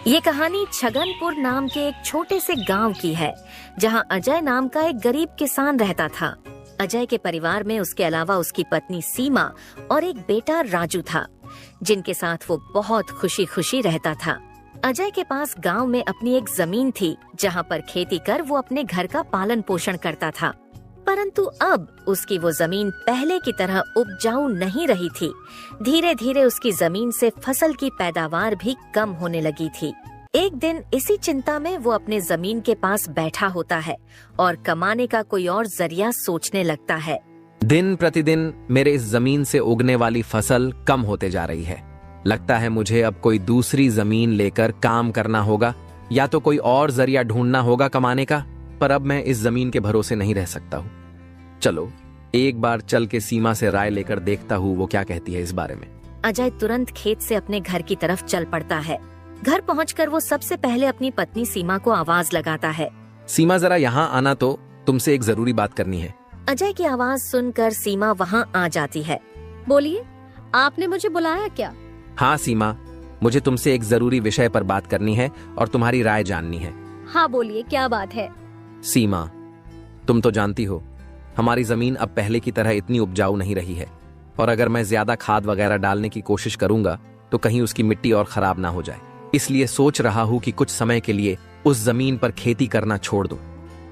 ये कहानी छगनपुर नाम के एक छोटे से गांव की है, जहां अजय नाम का एक गरीब किसान रहता था। अजय के परिवार में उसके अलावा उसकी पत्नी सीमा और एक बेटा राजू था, जिनके साथ वो बहुत खुशी खुशी रहता था। अजय के पास गांव में अपनी एक जमीन थी, जहां पर खेती कर वो अपने घर का पालन पोषण करता था। परंतु अब उसकी वो जमीन पहले की तरह उपजाऊ नहीं रही थी। धीरे धीरे उसकी जमीन से फसल की पैदावार भी कम होने लगी थी। एक दिन इसी चिंता में वो अपने जमीन के पास बैठा होता है और कमाने का कोई और जरिया सोचने लगता है। दिन प्रतिदिन मेरे इस जमीन से उगने वाली फसल कम होते जा रही है। लगता है मुझे अब कोई दूसरी जमीन लेकर काम करना होगा, या तो कोई और जरिया ढूंढना होगा कमाने का। पर अब मैं इस जमीन के भरोसे नहीं रह सकता हूँ। चलो एक बार चल के सीमा से राय लेकर देखता हूँ वो क्या कहती है इस बारे में। अजय तुरंत खेत से अपने घर की तरफ चल पड़ता है। घर पहुंचकर वो सबसे पहले अपनी पत्नी सीमा को आवाज लगाता है। सीमा जरा यहाँ आना, तो तुमसे एक जरूरी बात करनी है। अजय की आवाज सुनकर सीमा वहाँ आ जाती है। बोलिए, आपने मुझे बुलाया क्या? हाँ सीमा, मुझे तुमसे एक जरूरी विषय पर बात करनी है और तुम्हारी राय जाननी है। हाँ बोलिए, क्या बात है? सीमा, तुम तो जानती हो हमारी जमीन अब पहले की तरह इतनी उपजाऊ नहीं रही है, और अगर मैं ज्यादा खाद वगैरह डालने की कोशिश करूंगा तो कहीं उसकी मिट्टी और खराब ना हो जाए। इसलिए सोच रहा हूं कि कुछ समय के लिए उस जमीन पर खेती करना छोड़ दूं।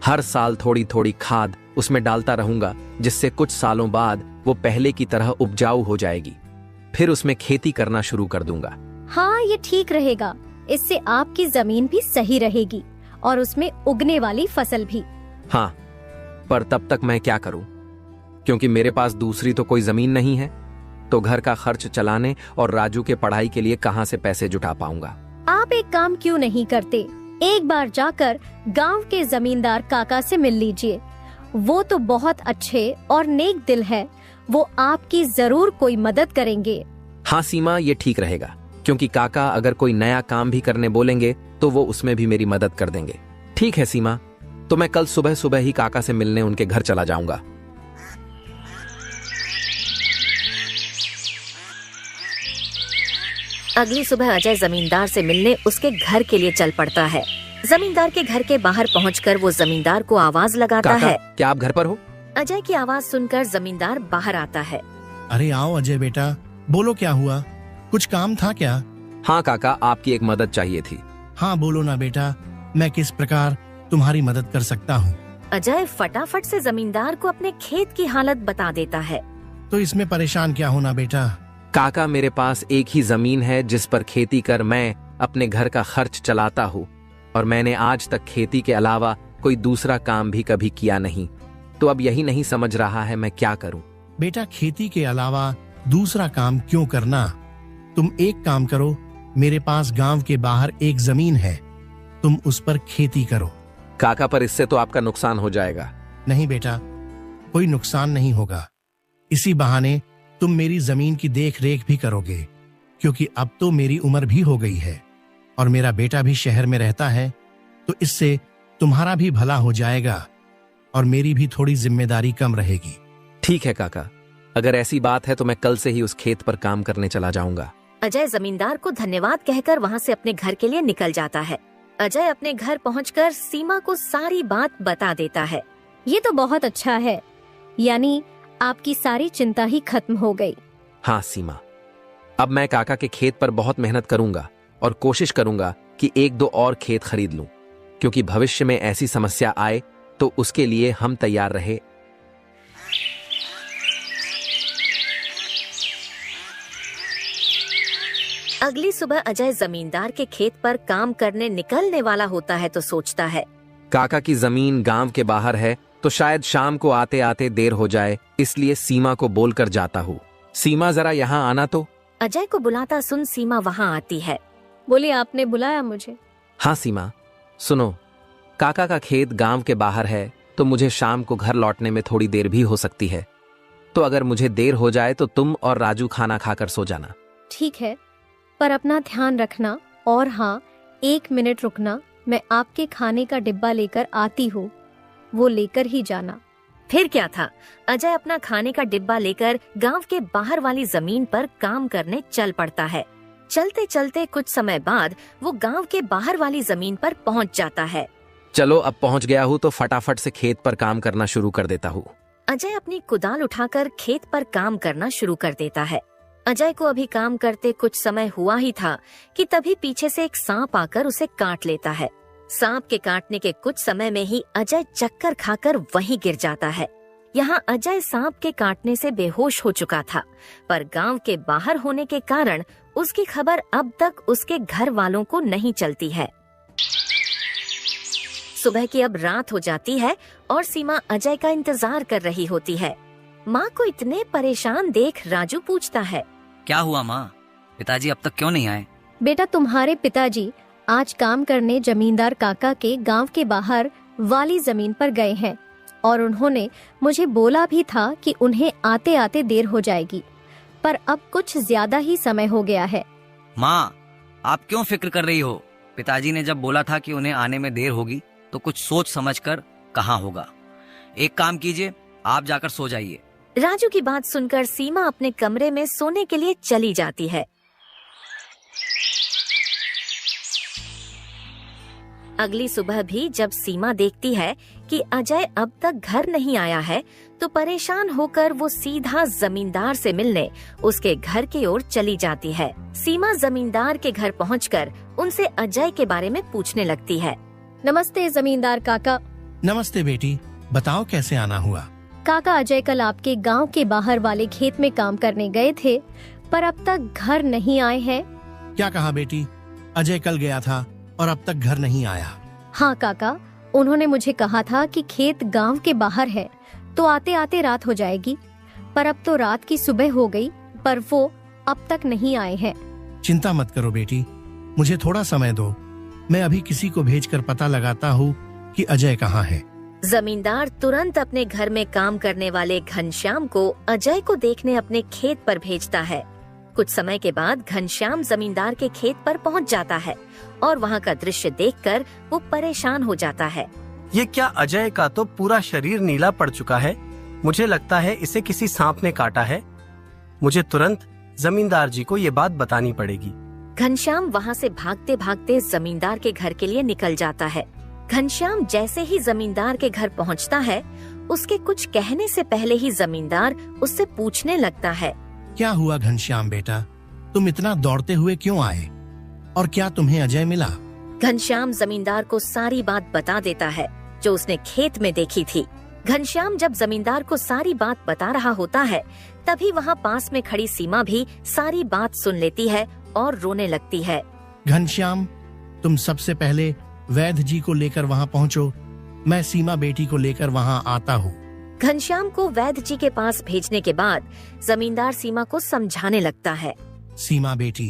हर साल थोड़ी थोड़ी खाद उसमें डालता रहूंगा, जिससे कुछ सालों बाद वो पहले की तरह उपजाऊ हो जाएगी। फिर उसमें खेती करना शुरू कर दूंगा। हाँ, ये ठीक रहेगा। इससे आपकी जमीन भी सही रहेगी और उसमें उगने वाली फसल भी। हाँ, पर तब तक मैं क्या करूं? क्योंकि मेरे पास दूसरी तो कोई जमीन नहीं है, तो घर का खर्च चलाने और राजू के पढ़ाई के लिए कहां से पैसे जुटा पाऊंगा। आप एक काम क्यों नहीं करते, एक बार जाकर गांव के जमींदार काका से मिल लीजिए। वो तो बहुत अच्छे और नेक दिल है, वो आपकी जरूर कोई मदद करेंगे। हाँ सीमा, ये ठीक रहेगा, क्योंकि काका अगर कोई नया काम भी करने बोलेंगे तो वो उसमें भी मेरी मदद कर देंगे। ठीक है सीमा, तो मैं कल सुबह सुबह ही काका से मिलने उनके घर चला जाऊंगा। अगली सुबह अजय जमींदार से मिलने उसके घर के लिए चल पड़ता है। जमींदार के घर के बाहर पहुंचकर वो जमींदार को आवाज लगाता है। क्या आप घर पर हो? अजय की आवाज सुनकर जमींदार बाहर आता है। अरे आओ अजय बेटा, बोलो क्या हुआ, कुछ काम था क्या? हाँ काका, आपकी एक मदद चाहिए थी। हाँ बोलो ना बेटा, मैं किस प्रकार तुम्हारी मदद कर सकता हूँ? अजय फटाफट से जमींदार को अपने खेत की हालत बता देता है। तो इसमें परेशान क्या होना बेटा? काका, मेरे पास एक ही जमीन है जिस पर खेती कर मैं अपने घर का खर्च चलाता हूँ, और मैंने आज तक खेती के अलावा कोई दूसरा काम भी कभी किया नहीं। तो अब यही नहीं समझ रहा है मैं क्या करूँ। बेटा, खेती के अलावा दूसरा काम क्यों करना? तुम एक काम करो, मेरे पास गांव के बाहर एक जमीन है, तुम उस पर खेती करो। काका, पर इससे तो आपका नुकसान हो जाएगा। नहीं बेटा, कोई नुकसान नहीं होगा। इसी बहाने तुम मेरी जमीन की देख रेख भी करोगे, क्योंकि अब तो मेरी उम्र भी हो गई है और मेरा बेटा भी शहर में रहता है, तो इससे तुम्हारा भी भला हो जाएगा और मेरी भी थोड़ी जिम्मेदारी कम रहेगी। ठीक है काका, अगर ऐसी बात है तो मैं कल से ही उस खेत पर काम करने चला जाऊंगा। अजय जमींदार को धन्यवाद कहकर वहाँ से अपने घर के लिए निकल जाता है। अजय अपने घर पहुंचकर सीमा को सारी बात बता देता है। ये तो बहुत अच्छा है, यानी आपकी सारी चिंता ही खत्म हो गई। हाँ सीमा, अब मैं काका के खेत पर बहुत मेहनत करूंगा और कोशिश करूंगा कि एक दो और खेत खरीद लूं, क्योंकि भविष्य में ऐसी समस्या आए तो उसके लिए हम तैयार रहे। अगली सुबह अजय जमींदार के खेत पर काम करने निकलने वाला होता है तो सोचता है, काका की जमीन गांव के बाहर है, तो शायद शाम को आते आते देर हो जाए, इसलिए सीमा को बोलकर जाता हूँ। सीमा, जरा यहाँ आना तो। अजय को बुलाता सुन सीमा वहाँ आती है। बोलिए, आपने बुलाया मुझे? हाँ सीमा, सुनो, काका का खेत गांव के बाहर है, तो मुझे शाम को घर लौटने में थोड़ी देर भी हो सकती है। तो अगर मुझे देर हो जाए तो तुम और राजू खाना खाकर सो जाना। ठीक है, पर अपना ध्यान रखना। और हाँ, 1 मिनट रुकना, मैं आपके खाने का डिब्बा लेकर आती हूँ, वो लेकर ही जाना। फिर क्या था, अजय अपना खाने का डिब्बा लेकर गांव के बाहर वाली जमीन पर काम करने चल पड़ता है। चलते चलते कुछ समय बाद वो गांव के बाहर वाली जमीन पर पहुंच जाता है। चलो अब पहुंच गया हूँ तो फटाफट से खेत पर काम करना शुरू कर देता हूँ। अजय अपनी कुदाल उठाकर खेत पर काम करना शुरू कर देता है। अजय को अभी काम करते कुछ समय हुआ ही था कि तभी पीछे से एक सांप आकर उसे काट लेता है। सांप के काटने के कुछ समय में ही अजय चक्कर खाकर वहीं गिर जाता है। यहाँ अजय सांप के काटने से बेहोश हो चुका था, पर गांव के बाहर होने के कारण उसकी खबर अब तक उसके घर वालों को नहीं चलती है। सुबह की अब रात हो जाती है और सीमा अजय का इंतजार कर रही होती है। माँ को इतने परेशान देख राजू पूछता है, क्या हुआ माँ, पिताजी अब तक क्यों नहीं आए? बेटा, तुम्हारे पिताजी आज काम करने जमींदार काका के गांव के बाहर वाली जमीन पर गए हैं और उन्होंने मुझे बोला भी था कि उन्हें आते आते देर हो जाएगी, पर अब कुछ ज्यादा ही समय हो गया है। माँ, आप क्यों फिक्र कर रही हो? पिताजी ने जब बोला था कि उन्हें आने में देर होगी तो कुछ सोच समझकर कहाँ होगा। एक काम कीजिए, आप जाकर सो जाइए। राजू की बात सुनकर सीमा अपने कमरे में सोने के लिए चली जाती है। अगली सुबह भी जब सीमा देखती है कि अजय अब तक घर नहीं आया है, तो परेशान होकर वो सीधा जमींदार से मिलने उसके घर की ओर चली जाती है। सीमा जमींदार के घर पहुंचकर उनसे अजय के बारे में पूछने लगती है। नमस्ते जमींदार काका। नमस्ते बेटी, बताओ कैसे आना हुआ? काका, अजय कल आपके गांव के बाहर वाले खेत में काम करने गए थे, पर अब तक घर नहीं आए हैं। क्या कहा बेटी? अजय कल गया था और अब तक घर नहीं आया? हाँ काका, उन्होंने मुझे कहा था कि खेत गांव के बाहर है तो आते आते रात हो जाएगी, पर अब तो रात की सुबह हो गई, पर वो अब तक नहीं आए हैं। चिंता मत करो बेटी, मुझे थोड़ा समय दो, मैं अभी किसी को भेजकर पता लगाता हूँ कि अजय कहाँ है। जमींदार तुरंत अपने घर में काम करने वाले घनश्याम को अजय को देखने अपने खेत पर भेजता है। कुछ समय के बाद घनश्याम जमींदार के खेत पर पहुंच जाता है और वहां का दृश्य देखकर वो परेशान हो जाता है। ये क्या, अजय का तो पूरा शरीर नीला पड़ चुका है। मुझे लगता है इसे किसी सांप ने काटा है। मुझे तुरंत जमींदार जी को ये बात बतानी पड़ेगी। घनश्याम वहां से भागते भागते जमींदार के घर के लिए निकल जाता है। घनश्याम जैसे ही जमींदार के घर पहुंचता है, उसके कुछ कहने से पहले ही जमींदार उससे पूछने लगता है, क्या हुआ घनश्याम बेटा, तुम इतना दौड़ते हुए क्यों आए और क्या तुम्हें अजय मिला? घनश्याम जमींदार को सारी बात बता देता है जो उसने खेत में देखी थी। घनश्याम जब जमींदार को सारी बात बता रहा होता है, तभी वहाँ पास में खड़ी सीमा भी सारी बात सुन लेती है और रोने लगती है। घनश्याम, तुम सबसे पहले वैद्य जी को लेकर वहाँ पहुँचो, मैं सीमा बेटी को लेकर वहाँ आता हूँ। घनश्याम को वैद्य जी के पास भेजने के बाद जमींदार सीमा को समझाने लगता है। सीमा बेटी,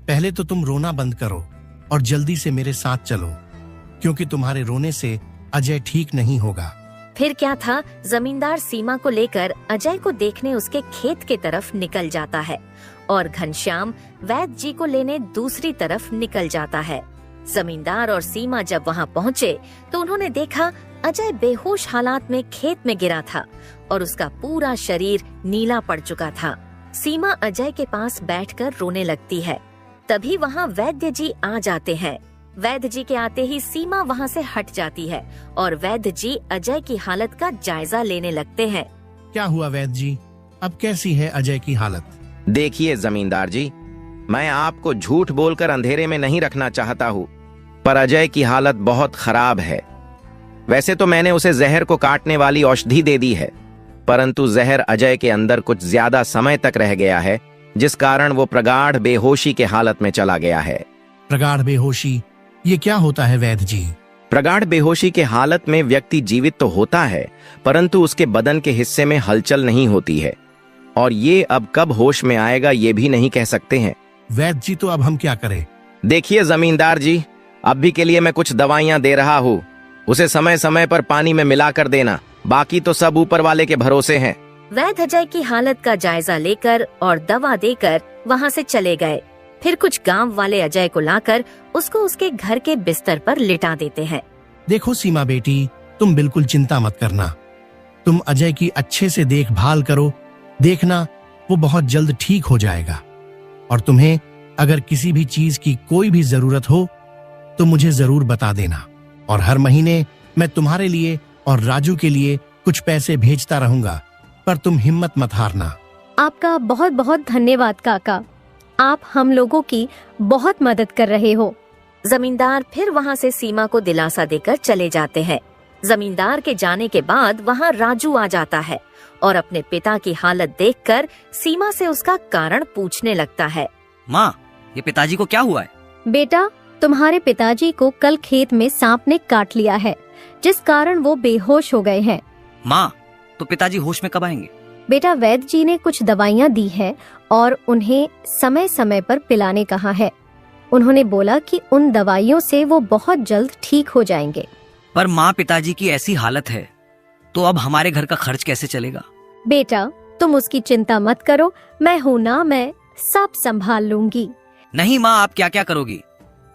पहले तो तुम रोना बंद करो और जल्दी से मेरे साथ चलो, क्योंकि तुम्हारे रोने से अजय ठीक नहीं होगा। फिर क्या था, जमींदार सीमा को लेकर अजय को देखने उसके खेत के तरफ निकल जाता है और घनश्याम वैद्य जी को लेने दूसरी तरफ निकल जाता है। जमींदार और सीमा जब वहां पहुंचे तो उन्होंने देखा अजय बेहोश हालात में खेत में गिरा था और उसका पूरा शरीर नीला पड़ चुका था। सीमा अजय के पास बैठकर रोने लगती है। तभी वहां वैद्य जी आ जाते हैं। वैद्य जी के आते ही सीमा वहां से हट जाती है और वैद्य जी अजय की हालत का जायजा लेने लगते हैं। क्या हुआ वैद्य जी, अब कैसी है अजय की हालत? देखिए जमींदार जी, मैं आपको झूठ बोलकर अंधेरे में नहीं रखना चाहता हूँ, पर अजय की हालत बहुत खराब है। वैसे तो मैंने उसे जहर को काटने वाली औषधि दे दी है, परंतु जहर अजय के अंदर कुछ ज्यादा समय तक रह गया है, जिस कारण वो प्रगाढ़ बेहोशी के हालत में चला गया है। प्रगाढ़ बेहोशी, ये क्या होता है वैद्य जी? प्रगाढ़ बेहोशी के हालत में व्यक्ति जीवित तो होता है, परंतु उसके बदन के हिस्से में हलचल नहीं होती है, और ये अब कब होश में आएगा ये भी नहीं कह सकते हैं। वैद्य जी, तो अब हम क्या करें? देखिए जमींदार जी, अभी के लिए मैं कुछ दवाइयां दे रहा हूँ, उसे समय समय पर पानी में मिलाकर देना, बाकी तो सब ऊपर वाले के भरोसे हैं। वैद्य अजय की हालत का जायजा लेकर और दवा देकर वहां से चले गए। फिर कुछ गांव वाले अजय को लाकर उसको उसके घर के बिस्तर पर लिटा देते हैं। देखो सीमा बेटी, तुम बिल्कुल चिंता मत करना, तुम अजय की अच्छे से देखभाल करो, देखना वो बहुत जल्द ठीक हो जाएगा और तुम्हें अगर किसी भी चीज की कोई भी जरूरत हो तो मुझे जरूर बता देना, और हर महीने मैं तुम्हारे लिए और राजू के लिए कुछ पैसे भेजता रहूंगा, पर तुम हिम्मत मत हारना। आपका बहुत बहुत धन्यवाद काका, आप हम लोगों की बहुत मदद कर रहे हो। जमींदार फिर वहाँ से सीमा को दिलासा देकर चले जाते हैं। जमींदार के जाने के बाद वहाँ राजू आ जाता है और अपने पिता की हालत देखकर सीमा से उसका कारण पूछने लगता है। माँ, ये पिताजी को क्या हुआ है? बेटा, तुम्हारे पिताजी को कल खेत में सांप ने काट लिया है, जिस कारण वो बेहोश हो गए हैं। माँ, तो पिताजी होश में कब आएंगे? बेटा, वैद्य जी ने कुछ दवाइयाँ दी है और उन्हें समय समय पर पिलाने कहा है। उन्होंने बोला कि उन दवाइयों से वो बहुत जल्द ठीक हो जाएंगे। पर माँ, पिताजी की ऐसी हालत है तो अब हमारे घर का खर्च कैसे चलेगा? बेटा, तुम उसकी चिंता मत करो, मैं हूँ ना, मैं सब संभाल लूंगी। नहीं माँ, आप क्या क्या करोगी?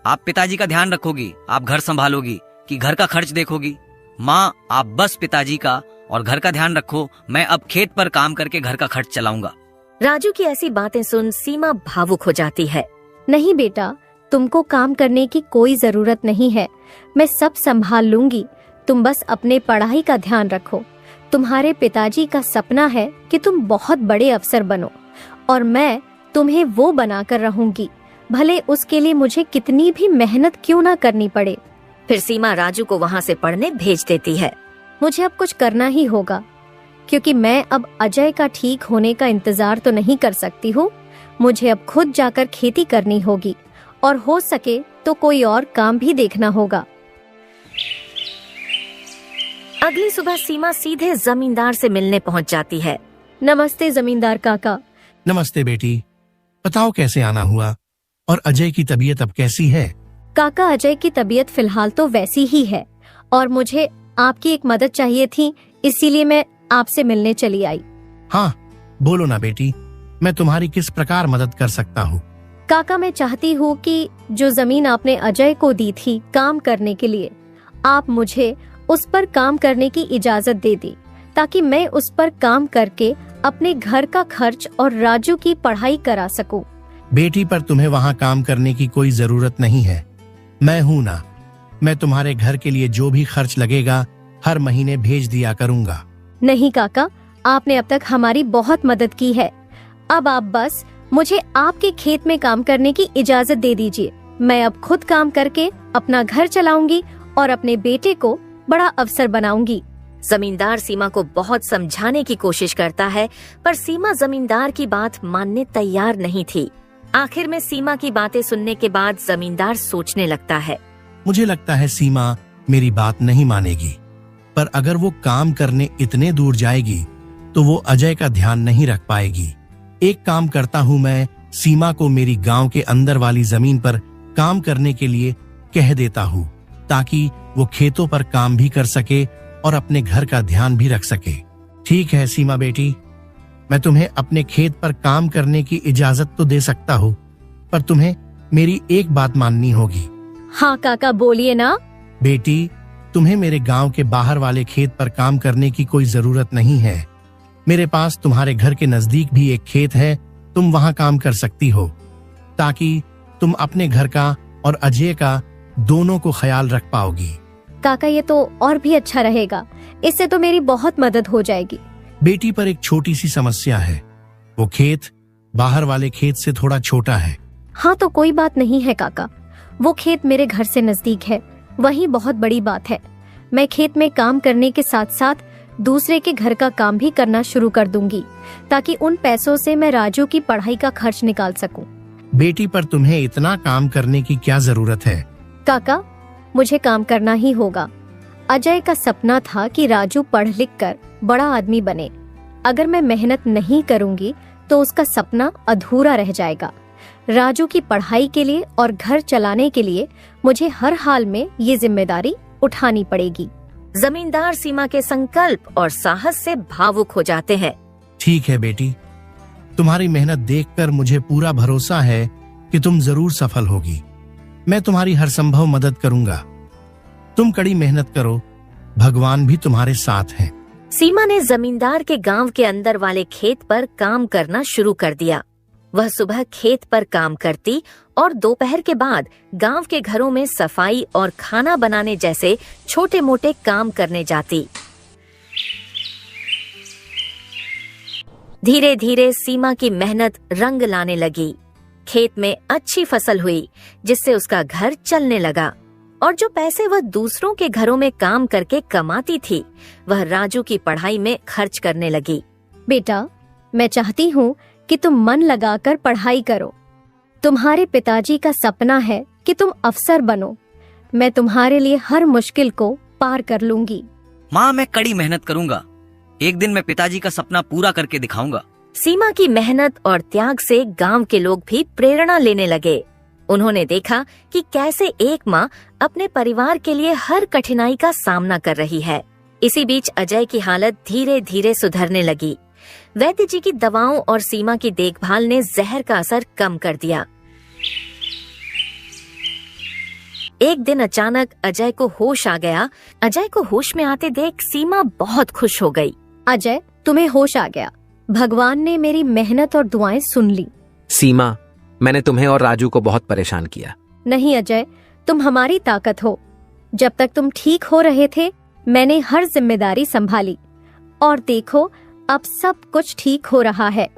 आप पिताजी का ध्यान रखोगी, आप घर संभालोगी कि घर का खर्च देखोगी? माँ, आप बस पिताजी का और घर का ध्यान रखो, मैं अब खेत पर काम करके घर का खर्च चलाऊंगा। राजू की ऐसी बातें सुन सीमा भावुक हो जाती है। नहीं बेटा, तुमको काम करने की कोई जरूरत नहीं है, मैं सब संभाल लूंगी। तुम बस अपने पढ़ाई का ध्यान रखो। तुम्हारे पिताजी का सपना है कि तुम बहुत बड़े अफसर बनो, और मैं तुम्हें वो बनाकर रहूंगी, भले उसके लिए मुझे कितनी भी मेहनत क्यों ना करनी पड़े। फिर सीमा राजू को वहाँ से पढ़ने भेज देती है। मुझे अब कुछ करना ही होगा, क्योंकि मैं अब अजय का ठीक होने का इंतजार तो नहीं कर सकती हूँ। मुझे अब खुद जाकर खेती करनी होगी, और हो सके तो कोई और काम भी देखना होगा। अगली सुबह सीमा सीधे जमींदार से मिलने पहुंच जाती है। नमस्ते जमींदार काका। नमस्ते बेटी, बताओ कैसे आना हुआ, और अजय की तबीयत अब कैसी है? काका, अजय की तबीयत फिलहाल तो वैसी ही है, और मुझे आपकी एक मदद चाहिए थी, इसीलिए मैं आपसे मिलने चली आई। हाँ, बोलो ना बेटी, मैं तुम्हारी किस प्रकार मदद कर सकता हूँ? काका, मैं चाहती हूँ कि जो जमीन आपने अजय को दी थी काम करने के लिए, आप मुझे उस पर काम करने की इजाजत दे दी, ताकि मैं उस पर काम करके अपने घर का खर्च और राजू की पढ़ाई करा सकूं। बेटी, पर तुम्हें वहाँ काम करने की कोई जरूरत नहीं है, मैं हूँ ना। मैं तुम्हारे घर के लिए जो भी खर्च लगेगा हर महीने भेज दिया करूँगा। नहीं काका, आपने अब तक हमारी बहुत मदद की है। अब आप बस मुझे आपके खेत में काम करने की इजाजत दे दीजिए। मैं अब खुद काम करके अपना घर चलाऊंगी और अपने बेटे को बड़ा अफसर बनाऊंगी। जमींदार सीमा को बहुत समझाने की कोशिश करता है, पर सीमा जमींदार की बात मानने तैयार नहीं थी। आखिर में सीमा की बातें सुनने के बाद जमींदार सोचने लगता है। मुझे लगता है सीमा मेरी बात नहीं मानेगी, पर अगर वो काम करने इतने दूर जाएगी तो वो अजय का ध्यान नहीं रख पाएगी। एक काम करता हूँ, मैं सीमा को मेरी गांव के अंदर वाली जमीन पर काम करने के लिए कह देता हूँ, ताकि वो खेतों पर काम भी कर सके और अपने घर का ध्यान भी रख सके। ठीक है सीमा बेटी, मैं तुम्हें अपने खेत पर काम करने की इजाजत तो दे सकता हूँ, पर तुम्हें मेरी एक बात माननी होगी। हाँ काका, बोलिए ना। बेटी, तुम्हें मेरे गांव के बाहर वाले खेत पर काम करने की कोई जरूरत नहीं है। मेरे पास तुम्हारे घर के नजदीक भी एक खेत है, तुम वहां काम कर सकती हो, ताकि तुम अपने घर का और अजय का दोनों को ख्याल रख पाओगी। काका, ये तो और भी अच्छा रहेगा, इससे तो मेरी बहुत मदद हो जाएगी। बेटी, पर एक छोटी सी समस्या है, वो खेत बाहर वाले खेत से थोड़ा छोटा है। हाँ तो कोई बात नहीं है काका, वो खेत मेरे घर से नजदीक है, वही बहुत बड़ी बात है। मैं खेत में काम करने के साथ साथ दूसरे के घर का काम भी करना शुरू कर दूंगी, ताकि उन पैसों से मैं राजू की पढ़ाई का खर्च निकाल सकूं। बेटी, पर तुम्हें इतना काम करने की क्या जरूरत है? काका, मुझे काम करना ही होगा। अजय का सपना था कि राजू पढ़ लिख कर बड़ा आदमी बने। अगर मैं मेहनत नहीं करूंगी तो उसका सपना अधूरा रह जाएगा। राजू की पढ़ाई के लिए और घर चलाने के लिए मुझे हर हाल में ये जिम्मेदारी उठानी पड़ेगी। जमींदार सीमा के संकल्प और साहस से भावुक हो जाते हैं। ठीक है बेटी, तुम्हारी मेहनत देखकर मुझे पूरा भरोसा है कि तुम जरूर सफल होगी। मैं तुम्हारी हर संभव मदद करूंगा। तुम कड़ी मेहनत करो, भगवान भी तुम्हारे साथ हैं। सीमा ने जमींदार के गांव के अंदर वाले खेत पर काम करना शुरू कर दिया। वह सुबह खेत पर काम करती और दोपहर के बाद गांव के घरों में सफाई और खाना बनाने जैसे छोटे मोटे काम करने जाती। धीरे धीरे सीमा की मेहनत रंग लाने लगी। खेत में अच्छी फसल हुई, जिससे उसका घर चलने लगा और जो पैसे वह दूसरों के घरों में काम करके कमाती थी, वह राजू की पढ़ाई में खर्च करने लगी। बेटा, मैं चाहती हूँ कि तुम मन लगाकर पढ़ाई करो। तुम्हारे पिताजी का सपना है कि तुम अफसर बनो। मैं तुम्हारे लिए हर मुश्किल को पार कर लूंगी। माँ, मैं कड़ी मेहनत करूंगा। एक दिन मैं पिताजी का सपना पूरा करके दिखाऊंगा। सीमा की मेहनत और त्याग से गांव के लोग भी प्रेरणा लेने लगे। उन्होंने देखा कि कैसे एक माँ अपने परिवार के लिए हर कठिनाई का सामना कर रही है। इसी बीच अजय की हालत धीरे धीरे सुधरने लगी। वैद्य जी की दवाओं और सीमा की देखभाल ने जहर का असर कम कर दिया। एक दिन अचानक अजय को होश आ गया। अजय को होश में आते देख सीमा बहुत खुश हो गई। अजय, तुम्हें होश आ गया। भगवान ने मेरी मेहनत और दुआएं सुन ली। सीमा, मैंने तुम्हें और राजू को बहुत परेशान किया। नहीं अजय, तुम हमारी ताकत हो। जब तक तुम ठीक हो रहे थे, मैंने हर जिम्मेदारी संभाली और देखो, अब सब कुछ ठीक हो रहा है।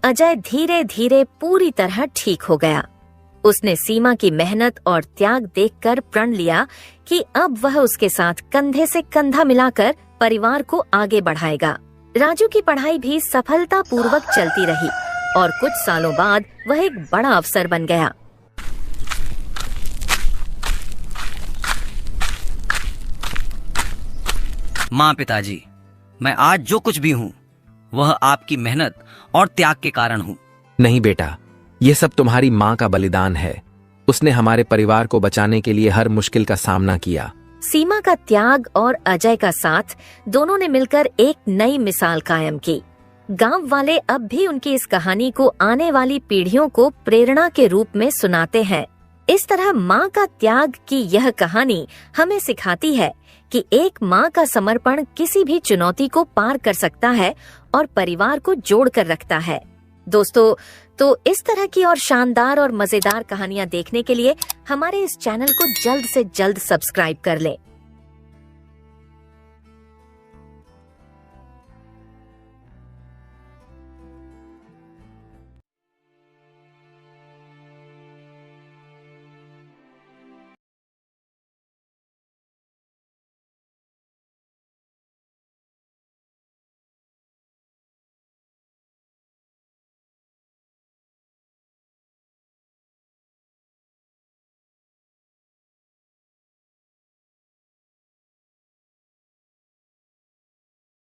अजय धीरे धीरे पूरी तरह ठीक हो गया। उसने सीमा की मेहनत और त्याग देखकर प्रण लिया कि अब वह उसके साथ कंधे से कंधा मिलाकर परिवार को आगे बढ़ाएगा। राजू की पढ़ाई भी सफलतापूर्वक चलती रही और कुछ सालों बाद वह एक बड़ा अफसर बन गया। माँ, पिताजी, मैं आज जो कुछ भी हूँ वह आपकी मेहनत और त्याग के कारण हूँ। नहीं बेटा, ये सब तुम्हारी माँ का बलिदान है। उसने हमारे परिवार को बचाने के लिए हर मुश्किल का सामना किया। सीमा का त्याग और अजय का साथ, दोनों ने मिलकर एक नई मिसाल कायम की। गांव वाले अब भी उनकी इस कहानी को आने वाली पीढ़ियों को प्रेरणा के रूप में सुनाते हैं। इस तरह माँ का त्याग की यह कहानी हमें सिखाती है कि एक माँ का समर्पण किसी भी चुनौती को पार कर सकता है और परिवार को जोड़ कर रखता है। दोस्तों, तो इस तरह की और शानदार और मजेदार कहानियाँ देखने के लिए हमारे इस चैनल को जल्द से जल्द सब्सक्राइब कर लें।